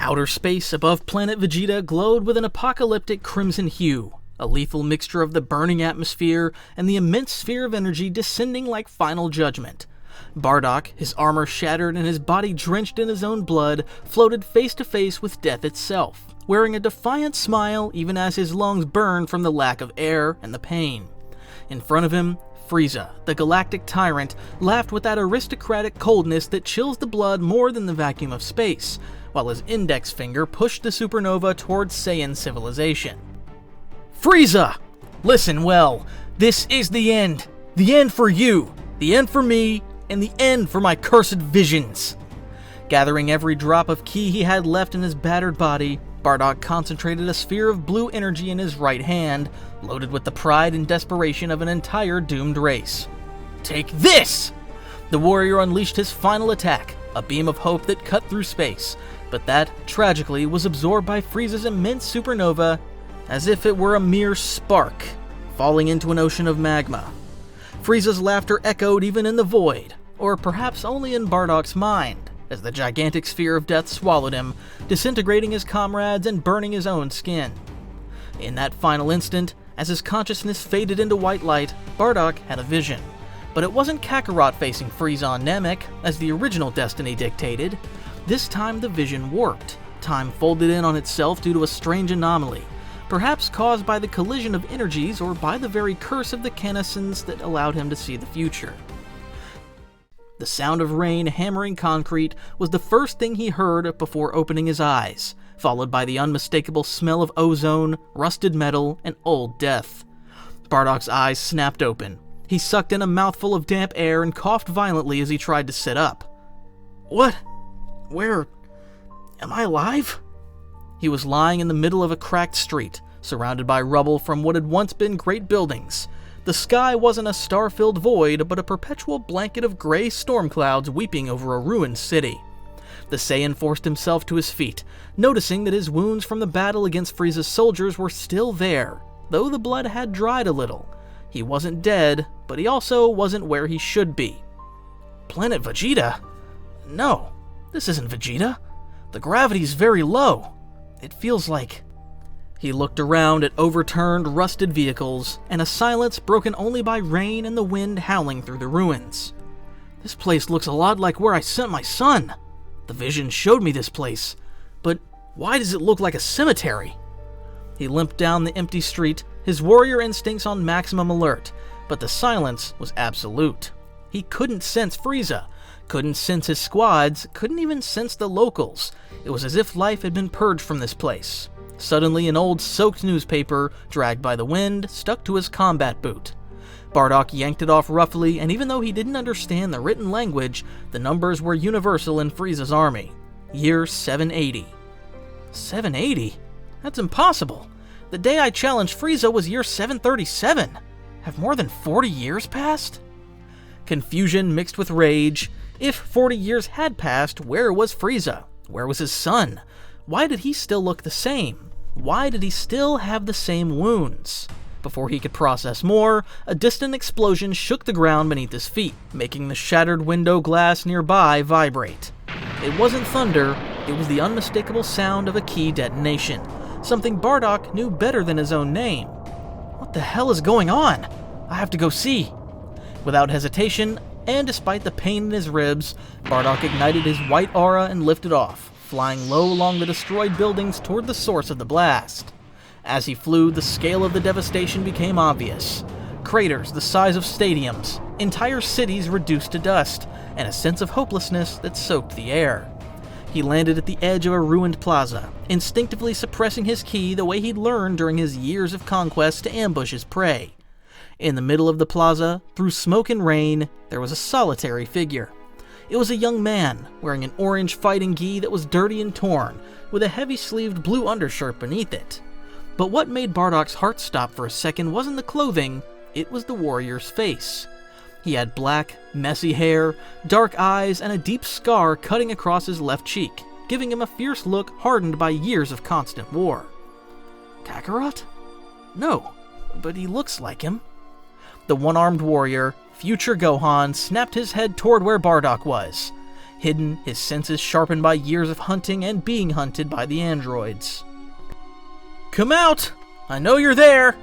Outer space above Planet Vegeta glowed with an apocalyptic crimson hue, a lethal mixture of the burning atmosphere and the immense sphere of energy descending like final judgment. Bardock, his armor shattered and his body drenched in his own blood, floated face to face with death itself, wearing a defiant smile even as his lungs burned from the lack of air and the pain. In front of him, Frieza, the galactic tyrant, laughed with that aristocratic coldness that chills the blood more than the vacuum of space, while his index finger pushed the supernova towards Saiyan civilization. Frieza! Listen well, this is the end. The end for you, the end for me, and the end for my cursed visions. Gathering every drop of ki he had left in his battered body, Bardock concentrated a sphere of blue energy in his right hand, loaded with the pride and desperation of an entire doomed race. Take this! The warrior unleashed his final attack, a beam of hope that cut through space, but that, tragically, was absorbed by Frieza's immense supernova as if it were a mere spark, falling into an ocean of magma. Frieza's laughter echoed even in the void, or perhaps only in Bardock's mind, as the gigantic sphere of death swallowed him, disintegrating his comrades and burning his own skin. In that final instant, as his consciousness faded into white light, Bardock had a vision. But it wasn't Kakarot facing Frieza on Namek, as the original destiny dictated. This time the vision warped. Time folded in on itself due to a strange anomaly, perhaps caused by the collision of energies or by the very curse of the Kenesons that allowed him to see the future. The sound of rain hammering concrete was the first thing he heard before opening his eyes, followed by the unmistakable smell of ozone, rusted metal, and old death. Bardock's eyes snapped open. He sucked in a mouthful of damp air and coughed violently as he tried to sit up. What? Where? Am I alive? He was lying in the middle of a cracked street, surrounded by rubble from what had once been great buildings. The sky wasn't a star-filled void, but a perpetual blanket of gray storm clouds weeping over a ruined city. The Saiyan forced himself to his feet, noticing that his wounds from the battle against Frieza's soldiers were still there, though the blood had dried a little. He wasn't dead, but he also wasn't where he should be. Planet Vegeta? No, this isn't Vegeta. The gravity's very low. It feels like... He looked around at overturned, rusted vehicles, and a silence broken only by rain and the wind howling through the ruins. This place looks a lot like where I sent my son. The vision showed me this place, but why does it look like a cemetery? He limped down the empty street, his warrior instincts on maximum alert, but the silence was absolute. He couldn't sense Frieza, couldn't sense his squads, couldn't even sense the locals. It was as if life had been purged from this place. Suddenly, an old soaked newspaper, dragged by the wind, stuck to his combat boot. Bardock yanked it off roughly, and even though he didn't understand the written language, the numbers were universal in Frieza's army. Year 780. 780? That's impossible. The day I challenged Frieza was year 737. Have more than 40 years passed? Confusion mixed with rage. If 40 years had passed, where was Frieza? Where was his son? Why did he still look the same? Why did he still have the same wounds? Before he could process more, a distant explosion shook the ground beneath his feet, making the shattered window glass nearby vibrate. It wasn't thunder, it was the unmistakable sound of a key detonation, something Bardock knew better than his own name. What the hell is going on? I have to go see. Without hesitation, and despite the pain in his ribs, Bardock ignited his white aura and lifted off, flying low along the destroyed buildings toward the source of the blast. As he flew, the scale of the devastation became obvious. Craters the size of stadiums, entire cities reduced to dust, and a sense of hopelessness that soaked the air. He landed at the edge of a ruined plaza, instinctively suppressing his ki the way he'd learned during his years of conquest to ambush his prey. In the middle of the plaza, through smoke and rain, there was a solitary figure. It was a young man, wearing an orange fighting gi that was dirty and torn, with a heavy-sleeved blue undershirt beneath it. But what made Bardock's heart stop for a second wasn't the clothing, it was the warrior's face. He had black, messy hair, dark eyes, and a deep scar cutting across his left cheek, giving him a fierce look hardened by years of constant war. Kakarot? No, but he looks like him. The one-armed warrior, future Gohan, snapped his head toward where Bardock was. hidden, his senses sharpened by years of hunting and being hunted by the androids. "Come out! I know you're there!"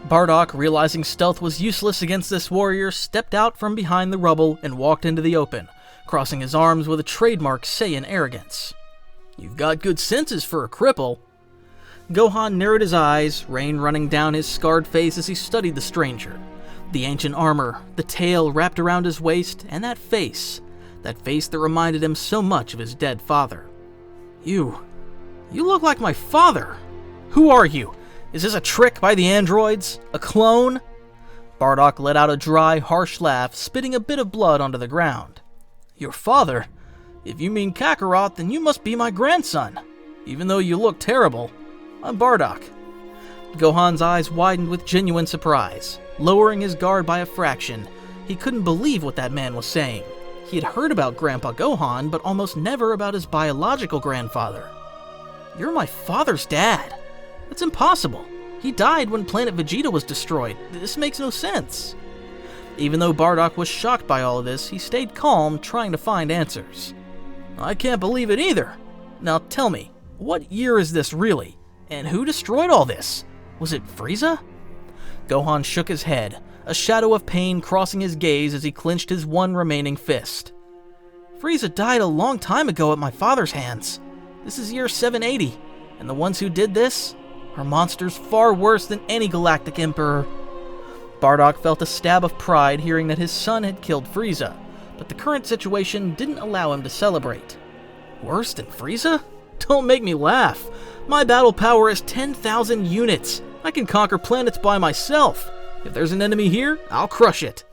Bardock, realizing stealth was useless against this warrior, stepped out from behind the rubble and walked into the open, crossing his arms with a trademark Saiyan arrogance. "You've got good senses for a cripple." Gohan narrowed his eyes, rain running down his scarred face as he studied the stranger. The ancient armor, the tail wrapped around his waist, and that face that reminded him so much of his dead father. You look like my father. Who are you? Is this a trick by the androids? A clone?" Bardock let out a dry, harsh laugh, spitting a bit of blood onto the ground. "Your father? If you mean Kakarot, then you must be my grandson. Even though you look terrible, I'm Bardock." Gohan's eyes widened with genuine surprise. Lowering his guard by a fraction, he couldn't believe what that man was saying. He had heard about Grandpa Gohan, but almost never about his biological grandfather. "You're my father's dad. That's impossible. He died when Planet Vegeta was destroyed. This makes no sense." Even though Bardock was shocked by all of this, he stayed calm, trying to find answers. "I can't believe it either. Now tell me, what year is this really? And who destroyed all this? Was it Frieza?" Gohan shook his head, a shadow of pain crossing his gaze as he clenched his one remaining fist. "Frieza died a long time ago at my father's hands. This is year 780, and the ones who did this are monsters far worse than any galactic emperor." Bardock felt a stab of pride hearing that his son had killed Frieza, but the current situation didn't allow him to celebrate. "Worse than Frieza? Don't make me laugh. My battle power is 10,000 units. I can conquer planets by myself. If there's an enemy here, I'll crush it."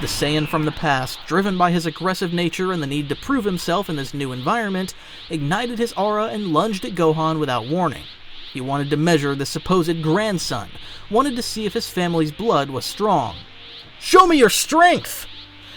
The Saiyan from the past, driven by his aggressive nature and the need to prove himself in this new environment, ignited his aura and lunged at Gohan without warning. He wanted to measure the supposed grandson, wanted to see if his family's blood was strong. "Show me your strength!"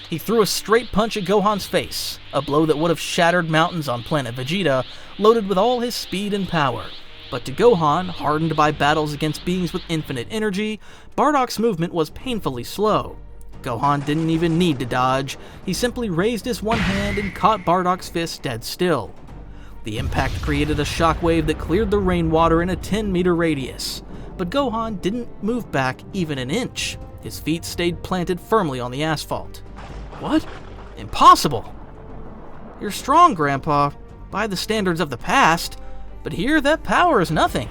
He threw a straight punch at Gohan's face, a blow that would have shattered mountains on Planet Vegeta, loaded with all his speed and power. But to Gohan, hardened by battles against beings with infinite energy, Bardock's movement was painfully slow. Gohan didn't even need to dodge. He simply raised his one hand and caught Bardock's fist dead still. The impact created a shockwave that cleared the rainwater in a 10-meter radius. But Gohan didn't move back even an inch. His feet stayed planted firmly on the asphalt. "What? Impossible!" "You're strong, Grandpa, by the standards of the past, but here that power is nothing."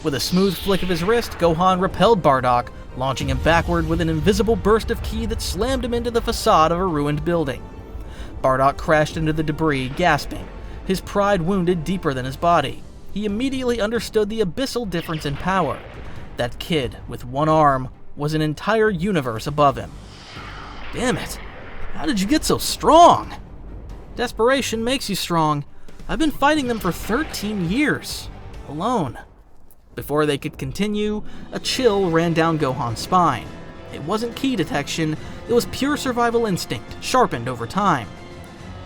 With a smooth flick of his wrist, Gohan repelled Bardock, launching him backward with an invisible burst of ki that slammed him into the facade of a ruined building. Bardock crashed into the debris, gasping, his pride wounded deeper than his body. He immediately understood the abyssal difference in power. That kid, with one arm, was an entire universe above him. "Damn it! How did you get so strong?" "Desperation makes you strong. I've been fighting them for 13 years. Alone." Before they could continue, a chill ran down Gohan's spine. It wasn't ki detection, it was pure survival instinct, sharpened over time.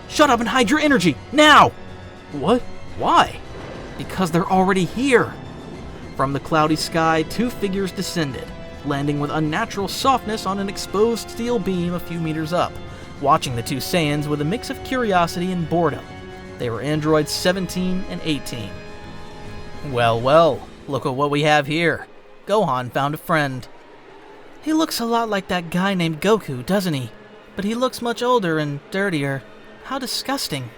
"Shut up and hide your energy, now!" "What? Why?" "Because they're already here." From the cloudy sky, two figures descended, landing with unnatural softness on an exposed steel beam a few meters up, watching the two Saiyans with a mix of curiosity and boredom. They were androids 17 and 18. "Well, well, look at what we have here." Gohan found a friend. "He looks a lot like that guy named Goku, doesn't he? But he looks much older and dirtier. How disgusting."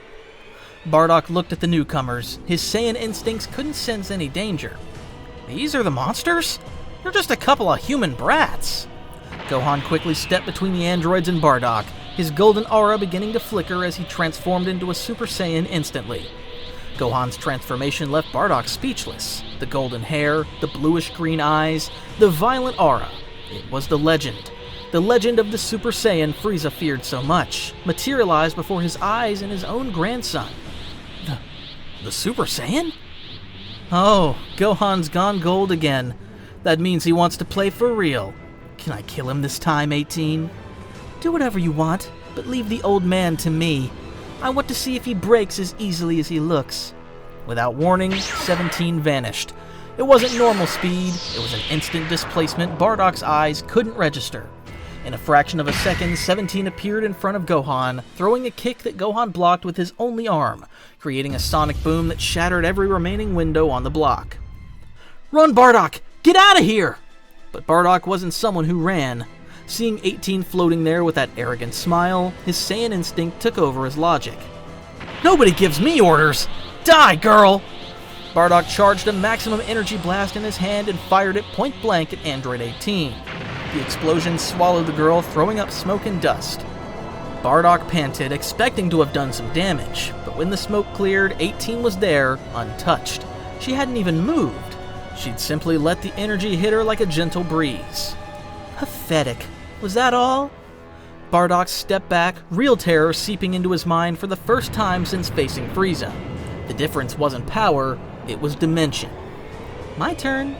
Bardock looked at the newcomers. His Saiyan instincts couldn't sense any danger. "These are the monsters? They're just a couple of human brats." Gohan quickly stepped between the androids and Bardock, his golden aura beginning to flicker as he transformed into a Super Saiyan instantly. Gohan's transformation left Bardock speechless. The golden hair, the bluish-green eyes, the violent aura. It was the legend. The legend of the Super Saiyan Frieza feared so much, materialized before his eyes and his own grandson. The Super Saiyan? Oh, Gohan's gone gold again. That means he wants to play for real. Can I kill him this time, 18? "Do whatever you want, but leave the old man to me. I want to see if he breaks as easily as he looks." Without warning, 17 vanished. It wasn't normal speed, it was an instant displacement Bardock's eyes couldn't register. In a fraction of a second, 17 appeared in front of Gohan, throwing a kick that Gohan blocked with his only arm, creating a sonic boom that shattered every remaining window on the block. "Run, Bardock! Get out of here!" But Bardock wasn't someone who ran. Seeing 18 floating there with that arrogant smile, his Saiyan instinct took over his logic. "Nobody gives me orders! Die, girl!" Bardock charged a maximum energy blast in his hand and fired it point blank at Android 18. The explosion swallowed the girl, throwing up smoke and dust. Bardock panted, expecting to have done some damage, but when the smoke cleared, 18 was there, untouched. She hadn't even moved. She'd simply let the energy hit her like a gentle breeze. Pathetic. Was that all? Bardock stepped back, real terror seeping into his mind for the first time since facing Frieza. The difference wasn't power, it was dimension. My turn.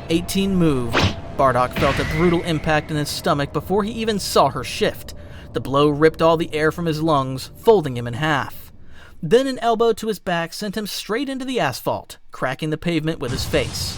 18 moved. Bardock felt a brutal impact in his stomach before he even saw her shift. The blow ripped all the air from his lungs, folding him in half. Then an elbow to his back sent him straight into the asphalt, cracking the pavement with his face.